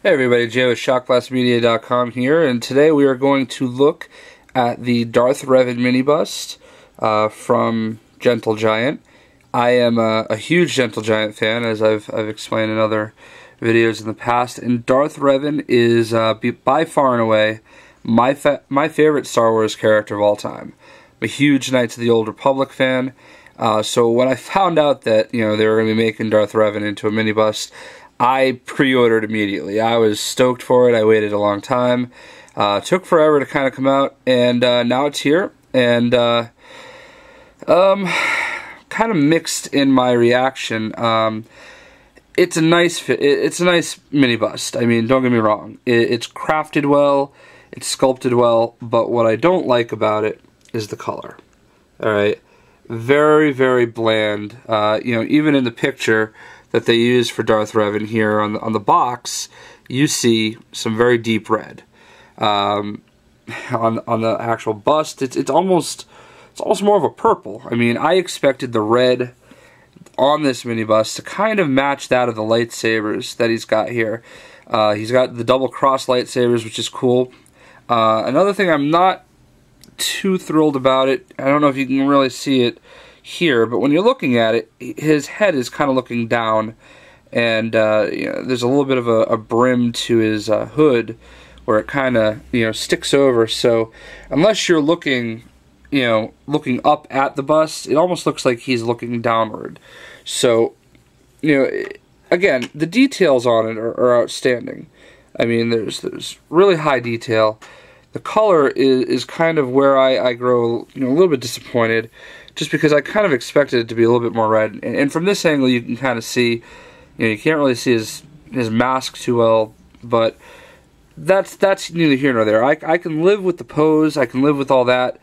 Hey everybody, Jay with ShotGlassMedia.com here, and today we are going to look at the Darth Revan mini bust from Gentle Giant. I am a huge Gentle Giant fan, as I've explained in other videos in the past, and Darth Revan is by far and away my favorite Star Wars character of all time. I'm a huge Knights of the Old Republic fan, so when I found out that they were going to be making Darth Revan into a mini bust, I pre-ordered immediately. I was stoked for it. I waited a long time. Took forever to kind of come out, and now it's here. And kind of mixed in my reaction. It's a nice fit. It's a nice mini bust. I mean, don't get me wrong. It's crafted well. It's sculpted well. But what I don't like about it is the color. All right, very, very bland. Even in the picture that they use for Darth Revan here on the box, you see some very deep red. On the actual bust, it's almost more of a purple. I mean, I expected the red on this mini bust to kind of match that of the lightsabers that he's got here. He's got the double cross lightsabers, which is cool. Another thing I'm not too thrilled about it, I don't know if you can really see it here, but when you're looking at it, his head is kind of looking down, and there's a little bit of a brim to his hood where it kind of sticks over. So unless you're looking up at the bust, it almost looks like he's looking downward. So again, the details on it are outstanding. I mean, there's really high detail. The color is kind of where I grow a little bit disappointed, just because I kind of expected it to be a little bit more red. And from this angle, you can kind of see, you can't really see his mask too well, but that's neither here nor there. I can live with the pose, I can live with all that.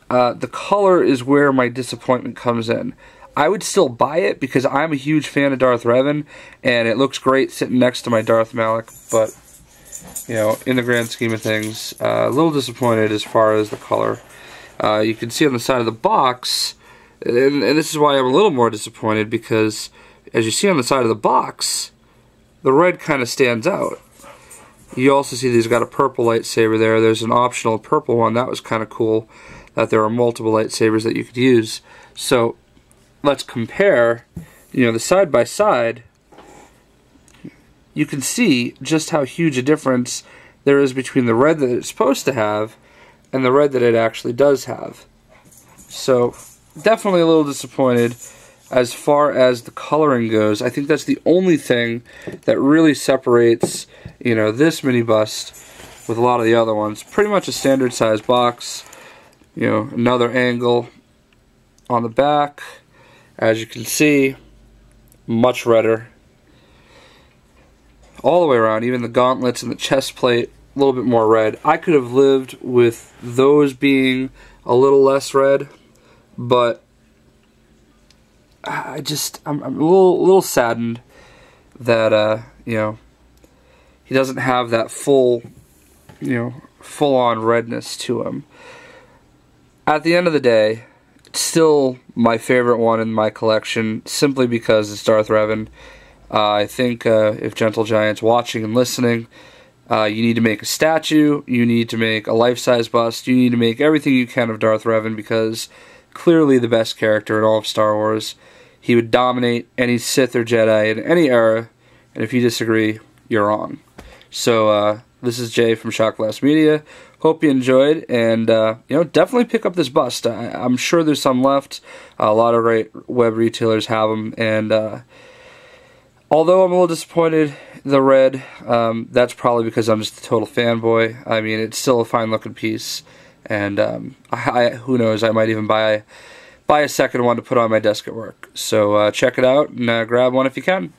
The color is where my disappointment comes in. I would still buy it because I'm a huge fan of Darth Revan, and it looks great sitting next to my Darth Malak, but in the grand scheme of things, a little disappointed as far as the color. You can see on the side of the box, and this is why I'm a little more disappointed, because as you see on the side of the box, the red kind of stands out. You also see that he's got a purple lightsaber there. There's an optional purple one. That was kind of cool, that there are multiple lightsabers that you could use. So let's compare, the side by side. You can see just how huge a difference there is between the red that it's supposed to have and the red that it actually does have. So definitely a little disappointed as far as the coloring goes. I think that's the only thing that really separates this mini bust with a lot of the other ones. Pretty much a standard size box. Another angle on the back, as you can see, much redder all the way around. Even the gauntlets and the chest plate, a little bit more red. I could have lived with those being a little less red, but I'm a little saddened that he doesn't have that full-on redness to him. At the end of the day, it's still my favorite one in my collection, simply because it's Darth Revan. I think if Gentle Giant's watching and listening, you need to make a statue, you need to make a life-size bust, you need to make everything you can of Darth Revan, because clearly the best character in all of Star Wars. He would dominate any Sith or Jedi in any era, and if you disagree, you're wrong. So this is Jay from Shot Glass Media. Hope you enjoyed, and definitely pick up this bust. I'm sure there's some left. A lot of great web retailers have them, and although I'm a little disappointed in the red, that's probably because I'm just a total fanboy. I mean, it's still a fine-looking piece, and who knows, I might even buy a second one to put on my desk at work. So check it out and grab one if you can.